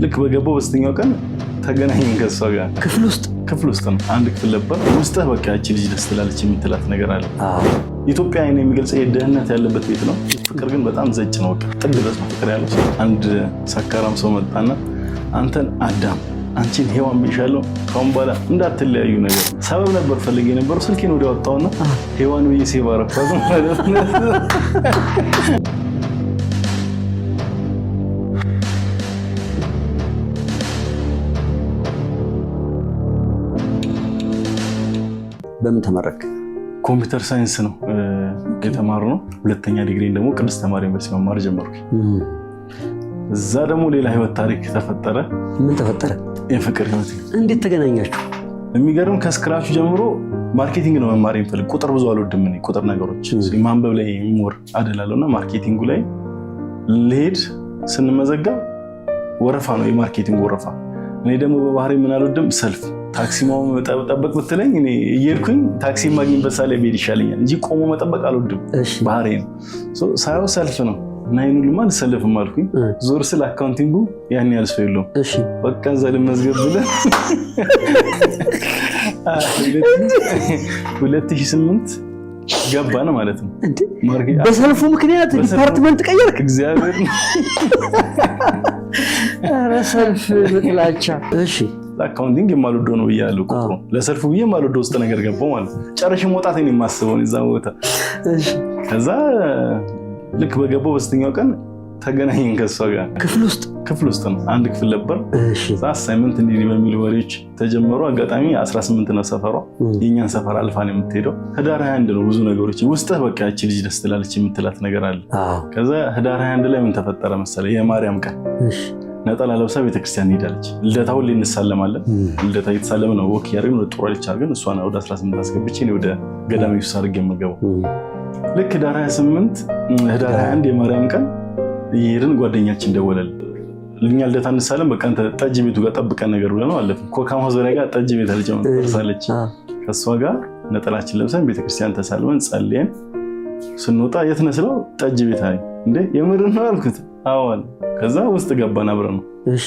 ልክ በገባው በስተኛው ቀን ተገናኘን ከሷ ጋር ክፍል ውስጥ ነው። አንድ ክፍል ነበር። ውስጥህ በቃ እቺ ልጅ ደስ ትላለች የምትላት ነገር አለ። ኢትዮጵያ አይነ የሚገልጽ የደህንነት ያለበት ቤት ነው። ፍቅር ግን በጣም ዘጭ ነው። በቃ ጥግ ድረስ ነው ፍቅር ያለው። አንድ ሰካራም ሰው መጣና አንተን አዳም አንቺን ሔዋን ብዬሻለሁ ካሁን በኋላ እንዳትለያዩ ነገር ሰበብ ነበር ፈልጌ የነበረው። ስልኬን ወዲያው አወጣውና ሔዋን ብዬ ሴቭ አደረኳት ማለት ነው። በምን ተመረክ? ኮምፒውተር ሳይንስ ነው የተማርነው። ሁለተኛ ዲግሪን ደግሞ ቅድስት ተማሪ ዩኒቨርሲቲ መማር ጀመርኩ። እዛ ደግሞ ሌላ ህይወት ታሪክ ተፈጠረ። ምን ተፈጠረ? የፍቅር ህይወት። እንዴት ተገናኛችሁ? የሚገርም ከስክራቹ ጀምሮ ማርኬቲንግ ነው መማር የምፈልግ። ቁጥር ብዙ አልወድም እኔ ቁጥር ነገሮች ማንበብ ላይ ሞር አደላለሁና ማርኬቲንጉ ላይ ልሄድ ስንመዘገብ ወረፋ ነው የማርኬቲንግ ወረፋ። እኔ ደግሞ በባህሪ ምን አልወድም ሰልፍ ታክሲ መጠበቅ ብትለኝ እኔ እየሄድኩኝ ታክሲ ማግኘት ሳለ ብሄድ ይሻለኛል እንጂ ቆሞ መጠበቅ አልወድም። ባህሪ ነው። ሳይው ሰልፍ ነው እና ይሄን ሁሉ ማለት ሰልፍም አልኩኝ። ዞር ስለ አካውንቲንጉ ያን ያህል ሰው የለውም። በቃ እዛ ልመዝገብ ብለን 2008 ገባን ማለት ነው። በሰልፉ ምክንያት ዲፓርትመንት ቀየርክ? እግዚአብሔር ኧረ ሰልፍ በጥላቻ። እሺ አካውንቲንግ የማልወደው ነው ብያለሁ። ቁጥሩ ለሰልፉ ብዬ የማልወደው ውስጥ ነገር ገባው ማለት ነው። ጨርሼ መውጣት ነው የማስበው እዛ ቦታ። እሺ ከዛ ልክ በገባው በስተኛው ቀን ተገናኘን ከሷ ጋር ክፍል ውስጥ ነው። አንድ ክፍል ነበር። አሳይመንት እንዲህ በሚል ወሬዎች ተጀመሩ። አጋጣሚ 18 ነው ሰፈሯ። የኛን ሰፈር አልፋ ነው የምትሄደው። ህዳር 21 ነው። ብዙ ነገሮች ውስጥህ በቃ እቺ ልጅ ደስ ትላለች የምትላት ነገር አለ። ከዛ ህዳር 21 ላይ ምን ተፈጠረ መሰለህ? የማርያም ቀን ነጠላ ለብሳ ቤተክርስቲያን ሄዳለች። ልደታ ሁሌ እንሳለማለን። ልደታ እየተሳለመ ነው ወክ ያደረግን ወደ ጦር ልጅ አድርገን እሷን ወደ 18 አስገብቼ ነው ወደ ገዳም ኢየሱስ አድርጌ የምገባው። ልክ ህዳር 28 ህዳር 21 የማርያም ቀን ይሄድን ጓደኛችን ደወለል። ልኛ ልደታ እንሳለም በቃ አንተ ጠጅ ቤቱ ጋር ጠብቀን ነገር ብለነው አለፈ። ኮካማ ዙሪያ ጋር ጠጅ ቤት አልጀመረ ተርሳለች። ከሷ ጋር ነጠላችን ለብሰን ቤተክርስቲያን ተሳልመን ጸልየን ስንወጣ የት ነህ ስለው ጠጅ ቤት አለኝ። እንዴ የምር ነው አልኩት። አዎን። ከዛ ውስጥ ገባን አብረን ነው። እሺ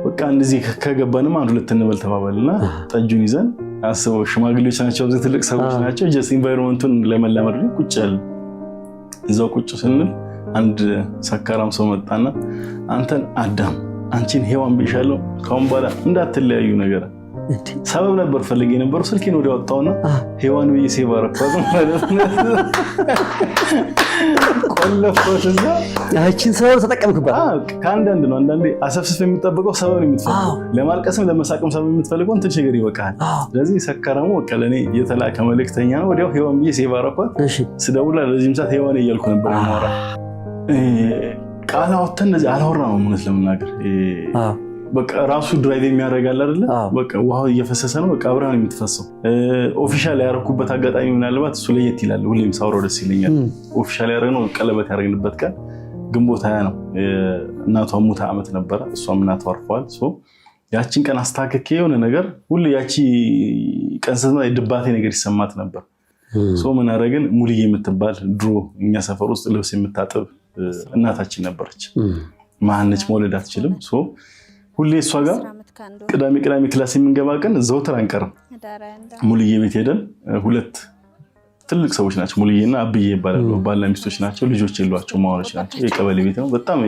በቃ እንደዚህ ከገባንም አንድ ሁለት እንበል ተባባልና ጠጁን ይዘን አስበው ሽማግሌዎች ናቸው፣ ብዙ ትልቅ ሰዎች ናቸው። ጀስት ኢንቫይሮንመንቱን ለመላመድ ቁጭ ያለ እዛው ቁጭ ስንል አንድ ሰካራም ሰው መጣና አንተን አዳም አንቺን ሔዋን ብዬሻለሁ ካሁን በኋላ እንዳትለያዩ ነገር ሰበብ ነበር ፈልጌ የነበረው። ስልኬን ወዲያው አወጣውና ሔዋን ብዬ ሴቭ አደረኳት ማለት ነው። ቆለፈት እዛ ያቺን ሰበብ ተጠቀምክባት። ከአንዳንድ ነው አንዳንዴ አሰፍስፍ የሚጠብቀው ሰበብ ነው የምትፈልገው። ለማልቀስም ለመሳቅም ሰበብ የምትፈልገው እንትን ነገር ይበቃል። ስለዚህ ሰካራሙ በቃ ለኔ የተላከ መልእክተኛ ነው። ወዲያው ሔዋን ብዬ ሴቭ አደረኳት። ስደውላ ለዚህም ሰዓት ሔዋን እያልኩ ነበር የማወራ። ቃል አወጥተን እንደዚህ አላወራንም እውነት ለመናገር በቃ ራሱ ድራይቭ የሚያደርጋል አይደለ? በቃ ውሃው እየፈሰሰ ነው። በቃ አብራን የምትፈሰው ኦፊሻል ያደረኩበት አጋጣሚ ምናልባት እሱ ለየት ይላል። ሁሌም ሳውራው ደስ ይለኛል። ኦፊሻል ያደረግነው ቀለበት ያደረግንበት ቀን ግንቦት 20 ነው። እናቷ ሙታ ዓመት ነበረ። እሷም እናቷ አርፈዋል። ያቺን ቀን አስተካክኬ የሆነ ነገር ሁሉ ያቺ ቀን ስትመጣ ድባቴ ነገር ይሰማት ነበር። ምን አደረግን? ሙልዬ የምትባል ድሮ እኛ ሰፈር ውስጥ ልብስ የምታጥብ እናታችን ነበረች። ማነች መውለድ አትችልም። ሁሌ እሷ ጋር ቅዳሜ ክላስ የምንገባ ቀን ዘውትር አንቀርም። ሙልዬ ቤት ሄደን ሁለት ትልቅ ሰዎች ናቸው፣ ሙልዬና አብዬ ይባላሉ። ባልና ሚስቶች ናቸው። ልጆች የሏቸው፣ ማዋኖች ናቸው። የቀበሌ ቤት ነው። በጣም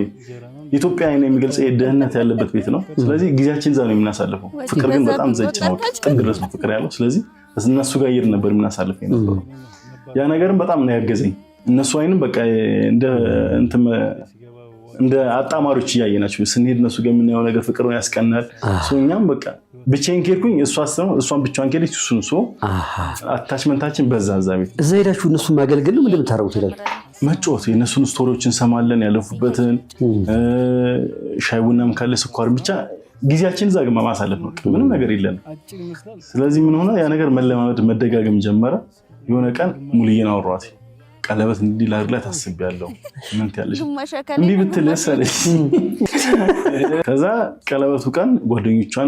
ኢትዮጵያ አይነ የሚገልጽ የደህንነት ያለበት ቤት ነው። ስለዚህ ጊዜያችን እዛ ነው የምናሳልፈው። ፍቅር ግን በጣም ዘጭ ነው። ጥግ ድረስ ነው ፍቅር ያለው። ስለዚህ እነሱ ጋር እየሄድን ነበር የምናሳልፈው የነበረው። ያ ነገርም በጣም ነው ያገዘኝ። እነሱ አይንም በቃ እንደ አጣማሪዎች እያየናቸው ስንሄድ እነሱ ጋር የምናየው ነገር ፍቅር ነው፣ ያስቀናል። እኛም በቃ ብቻዬን ከሄድኩኝ እሷን ብቻዋን ከሄደች እሱን አታችመንታችን በዛ እዛ ቤት እዛ ሄዳችሁ እነሱን ማገልገል ነው። ምንድን የምታደርጉት? ሄዳችሁ መጫወት፣ የእነሱን ስቶሪዎች እንሰማለን፣ ያለፉበትን ሻይ ቡናም ካለ ስኳር፣ ብቻ ጊዜያችን እዛ ግን ማሳለፍ ነው። ምንም ነገር የለም። ስለዚህ ምን ሆነ? ያ ነገር መለማመድ መደጋገም ጀመረ። የሆነ ቀን ሙልዬን አወራኋት። ቀለበት እንዲህ ላድርግላት አስቤያለሁ። ምን ትያለሽ? እንዲህ ብትለስ አለች። ከዛ ቀለበቱ ቀን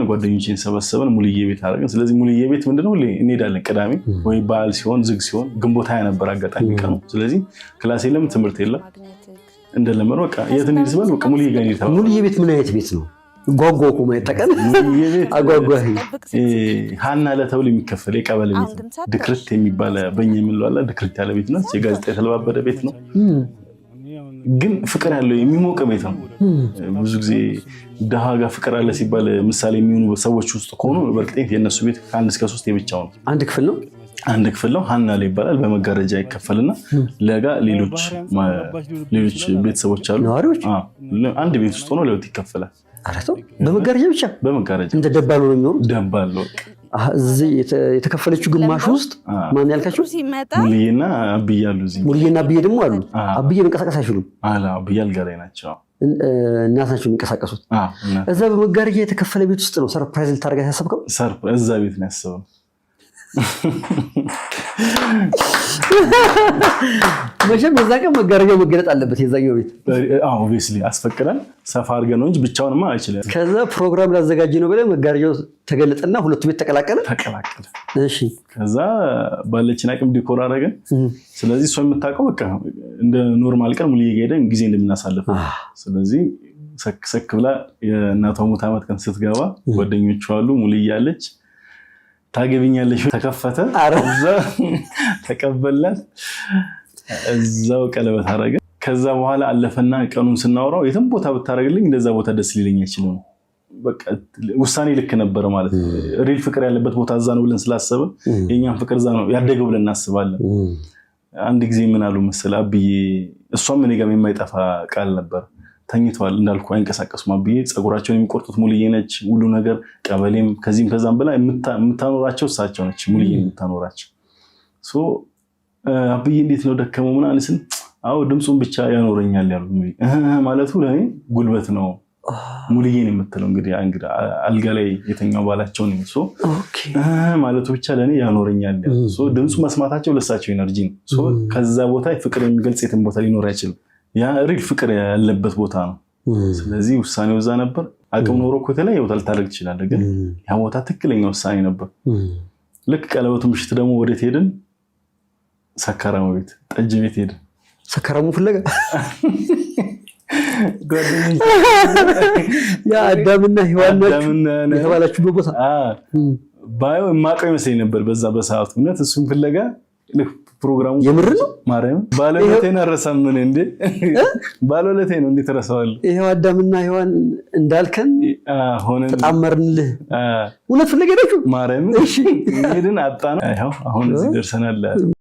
ጓደኞቼን ሰበሰበን ሙልዬ ቤት አደረግን። ስለዚህ ሙልዬ ቤት ምንድነው ሁሌ እንሄዳለን። ቅዳሜ ወይ በዓል ሲሆን ዝግ ሲሆን ግንቦት 20 ነበር አጋጣሚ ቀኑ። ስለዚህ ክላስ የለም፣ ትምህርት የለም። እንደለመደው በቃ የት እንሂድ ስባል በቃ ሙልዬ ጋር እንሂድ ተባለ። ሙልዬ ቤት ምን አይነት ቤት ነው? ጓጓኩ ማይተቀን አጓጓህ ሃና ለተውል የሚከፈል የቀበሌ ቤት ድክርት የሚባል በእኛ የምንለው አለ ድክርት ያለ ቤት ነው የጋዜጣ የተለባበደ ቤት ነው ግን ፍቅር ያለው የሚሞቀ ቤት ነው ብዙ ጊዜ ደሃ ጋር ፍቅር አለ ሲባል ምሳሌ የሚሆኑ ሰዎች ውስጥ ሆኖ በርግጠኝነት የነሱ ቤት ከ1 እስከ 3 የብቻው ነው አንድ ክፍል ነው ሃና ላይ ይባላል በመጋረጃ ይከፈልና ለጋ ሌሎች ቤተሰቦች አሉ አንድ ቤት ውስጥ ሆኖ ለሁለት ይከፈላል አራቶ በመጋረጃ ብቻ በመጋረጃ እንደ ደባሎ ነው የሚሆነው ደባሎ እዚህ የተከፈለችው ግማሽ ውስጥ ማን ያልካችሁ ሙልዬና አብዬ አሉ እዚህ ሙልዬና አብዬ ደግሞ አሉ አብዬ መንቀሳቀስ አይችሉም አብዬ አልጋ ላይ ናቸው እናታቸው የሚንቀሳቀሱት እዛ በመጋረጃ የተከፈለ ቤት ውስጥ ነው ሰርፕራይዝ ልታደርጋ ያሰብከው ሰርፕራይዝ እዛ ቤት ነው ያሰበው መቼም በዛ ቀን መጋረጃው መገለጥ አለበት የዛኛው ቤት ኦብቪየስሊ አስፈቅዳል ሰፋ አድርገን ነው እንጂ ብቻውንማ አይችልም ከዛ ፕሮግራም ላዘጋጅ ነው ብለ መጋረጃው ተገለጠና ሁለቱ ቤት ተቀላቀለ እሺ ከዛ ባለችን አቅም ዲኮር አደረገን ስለዚህ እሷ የምታውቀው በቃ እንደ ኖርማል ቀን ሙሉ እየሄደን ጊዜ እንደምናሳልፍ ስለዚህ ሰክ ብላ የእናቷ ሙት ዓመት ቀን ስትገባ ጓደኞቿ አሉ ሙሉ እያለች ታገቢኛለሽ ተከፈተ አረዛ ተቀበላት እዛው ቀለበት አረገ ከዛ በኋላ አለፈና ቀኑን ስናወራው የትም ቦታ ብታረግልኝ እንደዛ ቦታ ደስ ሊለኝ አይችልም በቃ ውሳኔ ልክ ነበር ማለት ሪል ፍቅር ያለበት ቦታ እዛ ነው ብለን ስላሰበ የኛም ፍቅር እዛ ነው ያደገው ብለን እናስባለን አንድ ጊዜ ምን አሉ መሰለ አብዬ እሷም እኔ ጋር የማይጠፋ ቃል ነበር ተኝቷል እንዳልኩ አይንቀሳቀሱም አብዬ ጸጉራቸውን የሚቆርጡት ሙልዬ ነች ሁሉ ነገር ቀበሌም ከዚህም ከዛም በላይ የምታኖራቸው እሳቸው ነች ሙልዬ የምታኖራቸው ሶ አብዬ እንዴት ነው ደከመው ምን አንስን አው ድምጹን ብቻ ያኖረኛል ያሉ ማለቱ ለኔ ጉልበት ነው ሙልዬን የምትለው እንግዲህ አልጋ ላይ የተኛው ባላቸው ነው ሶ ማለቱ ብቻ ለኔ ያኖረኛል ሶ ድምጹ መስማታቸው ለሳቸው ኢነርጂ ነው ሶ ከዛ ቦታ ፍቅር የሚገልጽ የትም ቦታ ሊኖር አይችልም ያ ሪል ፍቅር ያለበት ቦታ ነው ስለዚህ ውሳኔው እዛ ነበር አቅም ኖሮ ከተለየ ቦታ ልታደርግ ይችላል ግን ያ ቦታ ትክክለኛ ውሳኔ ነበር ልክ ቀለበቱ ምሽት ደግሞ ወዴት ሄድን ሰካራሙ ቤት ጠጅ ቤት ሄድን ሰካራሙ ፍለጋ ያ አዳምና ሔዋን የተባላችሁ ቦታ ባዮ ማቀው ይመስለኝ ነበር በዛ በሰዓቱ እውነት እሱን ፍለጋ ፕሮግራሙ የምር ነው ማርያም ባለለቴን አረሳም ምን እንዴ ባለለቴ ነው እንዴ ተረሳዋል ይሄው አዳምና ሔዋን እንዳልከን ሆነን ተጣመርንልህ እውነት ፍለጋ ሄዳችሁ ማርያም እሺ ሄድን አጣና ይሄው አሁን እዚህ ደርሰናል